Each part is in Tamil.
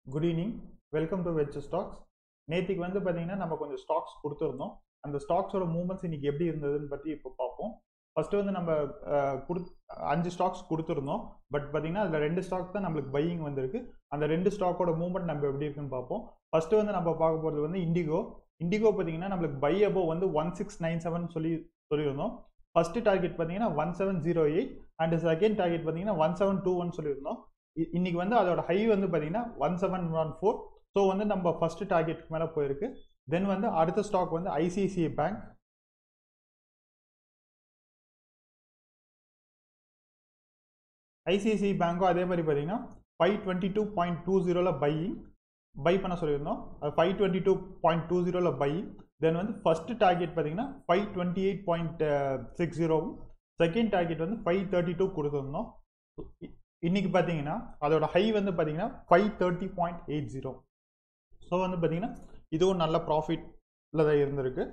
Good evening. வெல்கம் டு வெச் ஸ்டாக்ஸ். நேற்றுக்கு வந்து பார்த்தீங்கன்னா நம்ம கொஞ்சம் ஸ்டாக்ஸ் கொடுத்துருந்தோம். அந்த ஸ்டாக்ஸோட மூவ்மெண்ட்ஸ் இன்னைக்கு எப்படி இருந்ததுன்னு பற்றி இப்போ பார்ப்போம். ஃபர்ஸ்ட் வந்து நம்ம கொடு 5 ஸ்டாக்ஸ் கொடுத்துருந்தோம். பட் பார்த்தீங்கன்னா அதில் 2 ஸ்டாக் தான் நம்மளுக்கு பையிங் வந்திருக்கு. அந்த 2 ஸ்டாக்கோட மூவ்மெண்ட் நம்ம எப்படி இருக்குன்னு பார்ப்போம். ஃபர்ஸ்ட் வந்து நம்ம பார்க்க போகிறது வந்து இண்டிகோ. இண்டிகோ பார்த்தீங்கன்னா நம்மளுக்கு பை அபோவ் வந்து 1697 சொல்லியிருந்தோம். ஃபர்ஸ்ட் டார்கெட் பார்த்தீங்கன்னா 1708 அண்ட் செகண்ட் டார்கெட் பார்த்தீங்கன்னா 1721 சொல்லியிருந்தோம். இன்னைக்கு வந்து அதோட ஹை வந்து பார்த்தீங்கன்னா 1714. ஸோ வந்து நம்ம ஃபர்ஸ்ட் டார்கெட்டுக்கு மேலே போயிருக்கு. தென் வந்து அடுத்த ஸ்டாக் வந்து ஐசிஐசிஐ பேங்க். ஐசிஐசிஐ பேங்க்கும் அதே மாதிரி பார்த்தீங்கன்னா 522.20 பை பண்ண சொல்லியிருந்தோம். அது 522.20 பையிங். தென் வந்து ஃபர்ஸ்ட் டார்கெட் பார்த்தீங்கன்னா 528.60, செகண்ட் டார்கெட் வந்து 532 கொடுத்துருந்தோம். இன்னைக்கு பார்த்தீங்கன்னா அதோட ஹை வந்து பார்த்தீங்கன்னா 530.80. ஸோ வந்து பார்த்தீங்கன்னா இதுவும் நல்ல ப்ராஃபிட்டில் தான் இருந்திருக்கு.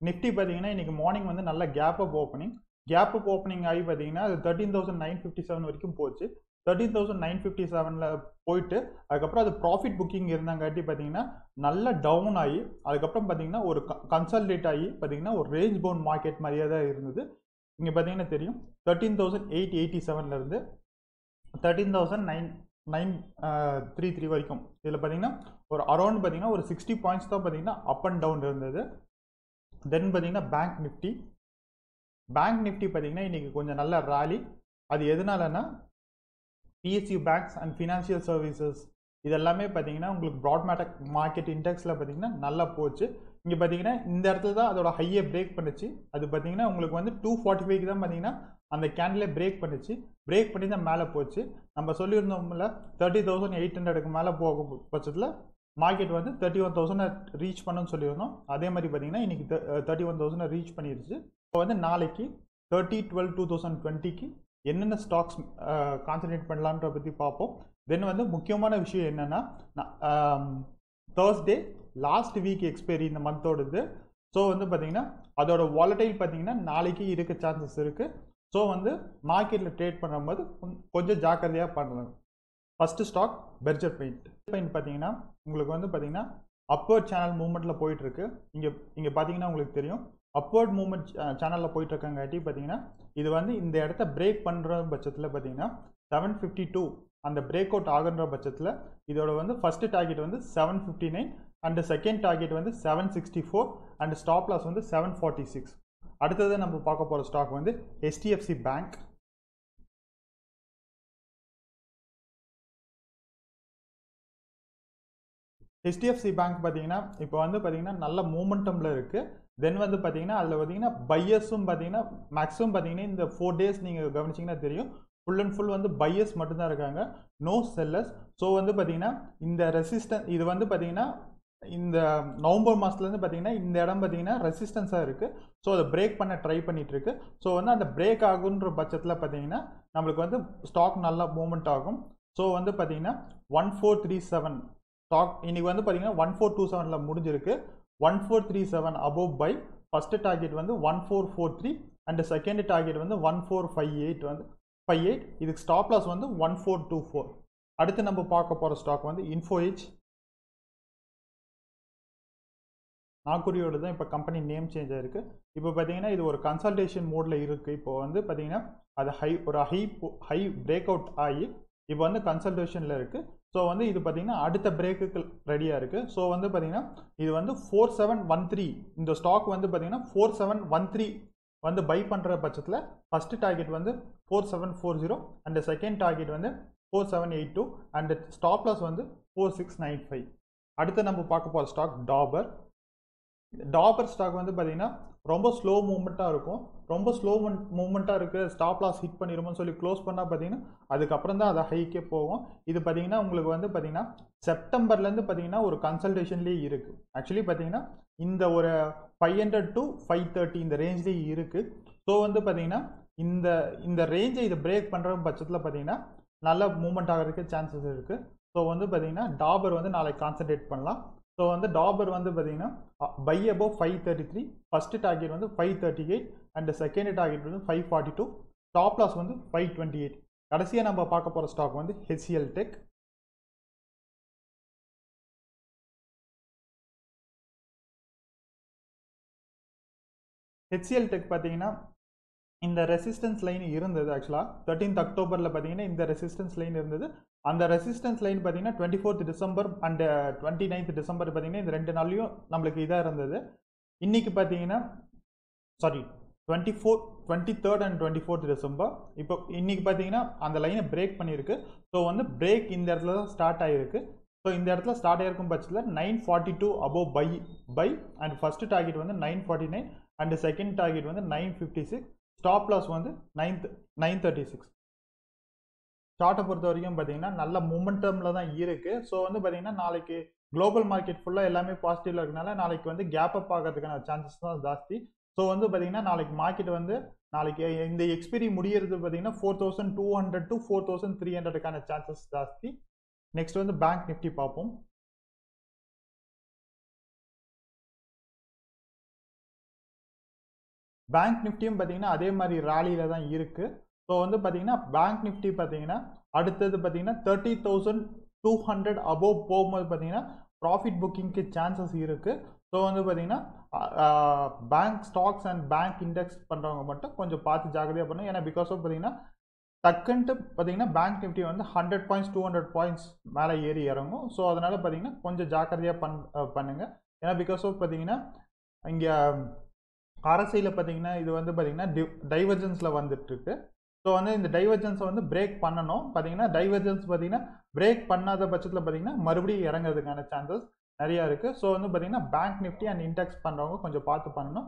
நிஃப்டி பார்த்தீங்கன்னா இன்னைக்கு மார்னிங் வந்து நல்ல கேப் அப் ஓப்பனிங் ஆகி பார்த்தீங்கன்னா அது 13,957 வரைக்கும் போச்சு. 13,957 போயிட்டு அதுக்கப்புறம் அது ப்ராஃபிட் புக்கிங் இருந்தாங்காட்டி பார்த்தீங்கன்னா நல்ல டவுன் ஆகி அதுக்கப்புறம் பார்த்தீங்கன்னா ஒரு கன்சல்டேட் ஆகி பார்த்தீங்கன்னா ஒரு ரேஞ்ச் பவுண்ட் மார்க்கெட் மாதிரியே தான் இருந்தது. இங்கே பார்த்தீங்கன்னா தெரியும் 13,887 இருந்து 13,933 வரைக்கும். இதில் பார்த்தீங்கன்னா ஒரு அரௌண்ட் பார்த்தீங்கன்னா ஒரு 60 பாயிண்ட்ஸ் தான் பார்த்தீங்கன்னா அப் அண்ட் டவுன் இருந்தது. தென் பார்த்தீங்கன்னா பேங்க் நிஃப்டி பார்த்தீங்கன்னா இன்னைக்கு கொஞ்சம் நல்ல ராலி. அது எதனாலன்னா PSU banks and financial services இதெல்லாமே பார்த்தீங்கன்னா உங்களுக்கு ப்ராட் மார்க்கெட் இண்டெக்ஸில் பார்த்தீங்கன்னா நல்லா போச்சு. இங்கே பார்த்தீங்கன்னா இந்த இடத்துல தான் அதோட ஹையை பிரேக் பண்ணுச்சு. அது பார்த்தீங்கன்னா உங்களுக்கு வந்து 245 தான் பார்த்தீங்கன்னா அந்த கேண்டிலே பிரேக் பண்ணி தான் மேலே போச்சு. நம்ம சொல்லியிருந்தோம்ல 30,800க்கு மேலே போகும் பட்சத்தில் மார்க்கெட் வந்து 31,000 ரீச் பண்ணுன்னு சொல்லியிருந்தோம். அதே மாதிரி பார்த்தீங்கன்னா இன்னைக்கு 31,000 ரீச் பண்ணிருச்சு. இப்போ வந்து நாளைக்கு 30/12/2020க்கு என்னென்ன ஸ்டாக்ஸ் கான்சன்ட்ரேட் பண்ணலான்ற பற்றி பார்ப்போம். தென் வந்து முக்கியமான விஷயம் என்னென்னா தேர்ஸ்டே லாஸ்ட் வீக் எக்ஸ்பைரி இந்த மந்தோடது. ஸோ வந்து பார்த்தீங்கன்னா அதோட வாலடைல் பார்த்தீங்கன்னா நாளைக்கு இருக்க சான்சஸ் இருக்குது. ஸோ வந்து மார்க்கெட்டில் ட்ரேட் பண்ணும்போது கொஞ்சம் ஜாக்கிரதையாக பண்ணணும். ஃபர்ஸ்ட் ஸ்டாக் பெர்ஜர் பெயிண்ட் பார்த்தீங்கன்னா உங்களுக்கு வந்து பார்த்தீங்கன்னா அப்வர்ட் சேனல் மூவ்மெண்ட்டில் போயிட்டுருக்கு. இங்கே பார்த்தீங்கன்னா உங்களுக்கு தெரியும் அப்வர்ட் மூவ்மெண்ட் சேனலில் போயிட்டு இருக்காங்காட்டி பார்த்தீங்கன்னா இது வந்து இந்த இடத்த பிரேக் பண்ணுற பட்சத்தில் பார்த்தீங்கன்னா 752 அந்த பிரேக் அவுட் ஆகுன்ற பட்சத்தில் இதோட வந்து ஃபர்ஸ்ட் டார்கெட் வந்து 759 அண்ட் செகண்ட் டார்கெட் வந்து 764 அண்ட் ஸ்டாப் லாஸ் வந்து 746. அடுத்தது நம்ம பார்க்க போகிற ஸ்டாக் வந்து HDFC பேங்க். HDFC பேங்க் பார்த்தீங்கன்னா இப்போ வந்து பார்த்தீங்கன்னா நல்ல மூமெண்டமில் இருக்குது. தென் வந்து பார்த்தீங்கன்னா அதில் பார்த்தீங்கன்னா பையர்ஸும் பார்த்தீங்கன்னா மேக்ஸிமம் பார்த்தீங்கன்னா இந்த 4 டேஸ் நீங்கள் கவனிச்சிங்கன்னா தெரியும் ஃபுல் அண்ட் ஃபுல் வந்து பையர்ஸ் மட்டும்தான் இருக்காங்க, நோ செல்லர்ஸ். ஸோ வந்து பார்த்தீங்கன்னா இந்த ரெசிஸ்டன்ஸ் இது வந்து பார்த்தீங்கன்னா இந்த நவம்பர் மாதத்துலேருந்து பார்த்தீங்கன்னா இந்த இடம் பார்த்தீங்கன்னா ரெசிஸ்டன்ஸாக இருக்குது. ஸோ அதை பிரேக் பண்ண ட்ரை பண்ணிட்டு இருக்கு. ஸோ வந்து அந்த பிரேக் ஆகுன்ற பட்சத்தில் பார்த்தீங்கன்னா நம்மளுக்கு வந்து ஸ்டாக் நல்லா மூவ்மெண்ட் ஆகும். ஸோ வந்து பார்த்தீங்கன்னா 1437 ஸ்டாக் இன்னைக்கு வந்து பார்த்தீங்கன்னா 1427 முடிஞ்சிருக்கு. 1437 அபோவ் பை. ஃபர்ஸ்ட் டார்கெட் வந்து 1443 அண்ட் செகண்ட் டார்கெட் வந்து 1458 வந்து 58. இதுக்கு ஸ்டாப் லாஸ் வந்து 1424. அடுத்து நம்ம பார்க்க போகிற ஸ்டாக் வந்து இன்ஃபோஎட்ஜ். நாக்குரியோட தான் இப்போ கம்பெனி நேம் சேஞ்ச் ஆயிருக்கு. இப்போ பார்த்தீங்கன்னா இது ஒரு கன்சல்டேஷன் மோடில் இருக்குது. இப்போ வந்து பார்த்தீங்கன்னா அது ஹை பிரேக் அவுட் ஆகி இப்போ வந்து கன்சல்டேஷனில் இருக்குது. ஸோ வந்து இது பார்த்தீங்கன்னா அடுத்த பிரேக்குக்கு ரெடியாக இருக்குது. ஸோ வந்து பார்த்தீங்கன்னா இது வந்து 4713 இந்த ஸ்டாக் வந்து பார்த்தீங்கன்னா 4713 வந்து பை பண்ணுற பட்சத்தில் ஃபர்ஸ்ட் டார்கெட் வந்து 4740 அண்ட் செகண்ட் டார்கெட் வந்து 4782 அண்ட் ஸ்டாப் லாஸ் வந்து 4695. அடுத்து நம்ம பார்க்க போகிற ஸ்டாக் டாபர் ஸ்டாக் வந்து பார்த்தீங்கன்னா ரொம்ப ஸ்லோ மூவ்மெண்ட்டாக இருக்கும். ரொம்ப ஸ்லோ மூவ்மெண்ட்டாக இருக்குது, ஸ்டாப் லாஸ் ஹிட் பண்ணிடுமோன்னு சொல்லி க்ளோஸ் பண்ணால் பார்த்தீங்கன்னா அதுக்கப்புறம் தான் அதை ஹைக்கே போகும். இது பார்த்தீங்கன்னா உங்களுக்கு வந்து பார்த்தீங்கன்னா செப்டம்பர்லேருந்து பார்த்தீங்கன்னா ஒரு கன்சல்டேஷன்லேயே இருக்குது. ஆக்சுவலி பார்த்தீங்கன்னா இந்த ஒரு 500 to 530 இந்த ரேஞ்ச்லேயே இருக்குது. ஸோ வந்து பார்த்தீங்கன்னா இந்த ரேஞ்சை இதை பிரேக் பண்ணுற பட்சத்தில் பார்த்தீங்கன்னா நல்ல மூவ்மெண்ட் ஆகிறதுக்கு சான்சஸ் இருக்குது. ஸோ வந்து பார்த்தீங்கன்னா டாபர் வந்து நாளைக்கு கான்சன்ட்ரேட் பண்ணலாம். ஸோ வந்து டாபர் வந்து பார்த்தீங்கன்னா பை அபோவ் 533, ஃபர்ஸ்ட் டார்கெட் வந்து 538 அண்ட் செகண்ட் டார்கெட் வந்து 542, ஸ்டாப் லாஸ் வந்து 528. கடைசியாக நம்ம பார்க்க போகிற ஸ்டாக் வந்து HCL டெக். HCL Tech பார்த்தீங்கன்னா இந்த ரெசிஸ்டன்ஸ் லைன் இருந்தது. ஆக்சுவலாக 13th அக்டோபரில் பார்த்தீங்கன்னா இந்த ரெசிஸ்டன்ஸ் லைன் இருந்தது. அந்த ரெசிஸ்டன்ஸ் லைன் பார்த்தீங்கன்னா 24th December and 29th December பார்த்தீங்கன்னா இந்த 2 நாள்லையும் நம்மளுக்கு இதாக இருந்தது. இன்னைக்கு பார்த்தீங்கன்னா sorry 23rd and 24th December இப்போ இன்னைக்கு பார்த்தீங்கன்னா அந்த லைனை பிரேக் பண்ணியிருக்கு. ஸோ வந்து பிரேக் இந்த இடத்துல தான் ஸ்டார்ட் ஆகிருக்கு. ஸோ இந்த இடத்துல ஸ்டார்ட் ஆகிருக்கும் பட்சத்தில் 942 above buy and first target வந்து 949 அண்ட் செகண்ட் டார்கெட் வந்து 956. ஸ்டாப் லாஸ் வந்து 936. சார்ட்டை பொறுத்த வரைக்கும் பார்த்தீங்கன்னா நல்ல மூமெண்டமில் தான் இருக்குது. ஸோ வந்து பார்த்தீங்கன்னா நாளைக்கு குளோபல் மார்க்கெட் ஃபுல்லாக எல்லாமே பாசிட்டிவ்ல இருக்கனால நாளைக்கு வந்து கேப் அப் ஆகிறதுக்கான சான்சஸ் தான் ஜாஸ்தி. ஸோ வந்து பார்த்தீங்கன்னா நாளைக்கு மார்க்கெட் வந்து நாளைக்கு இந்த எக்ஸ்பைரி முடியறது பார்த்தீங்கன்னா 4200 to 4300க்கான சான்சஸ் ஜாஸ்தி. நெக்ஸ்ட் வந்து பேங்க் நிஃப்டி பார்ப்போம். பேங்க் நிஃப்டியும் பார்த்தீங்கன்னா அதே மாதிரி ராலியில தான் இருக்கு. ஸோ வந்து பார்த்தீங்கன்னா பேங்க் நிஃப்டி பார்த்தீங்கன்னா அடுத்தது பார்த்தீங்கன்னா 30,200 அபோவ் போகும்போது பார்த்தீங்கன்னா ப்ராஃபிட் புக்கிங்க்கு சான்சஸ் இருக்கு. ஸோ வந்து பார்த்தீங்கன்னா bank stocks and bank index பண்ணுறவங்க மட்டும் கொஞ்சம் பார்த்து ஜாக்கிரதையாக பண்ணுங்க. ஏன்னா பிகாஸ் ஆஃப் பார்த்தீங்கன்னா டக்குன்ட்டு பார்த்தீங்கன்னா பேங்க் நிஃப்டி வந்து 100 பாயிண்ட்ஸ் 200 பாயிண்ட்ஸ் மேலே ஏறி இறங்கும். ஸோ அதனால பார்த்தீங்கன்னா கொஞ்சம் ஜாக்கிரதையாக பண்ணுங்க. ஏன்னா பிகாஸ் ஆஃப் பார்த்தீங்கன்னா இங்கே அரசியலில் பார்த்தீங்கன்னா இது வந்து பார்த்தீங்கன்னா டைவர்ஜென்ஸில் வந்துட்டு இருக்கு. ஸோ வந்து இந்த டைவர்ஜென்ஸை வந்து பிரேக் பண்ணணும். பார்த்தீங்கன்னா டைவர்ஜென்ஸ் பார்த்தீங்கன்னா பிரேக் பண்ணாத பட்சத்தில் பார்த்தீங்கன்னா மறுபடியும் இறங்குறதுக்கான சான்சஸ் நிறையா இருக்குது. ஸோ வந்து பார்த்தீங்கன்னா பேங்க் நிஃப்டி அண்ட் இண்டெக்ஸ் பண்ணுறவங்க கொஞ்சம் பார்த்து பண்ணணும்.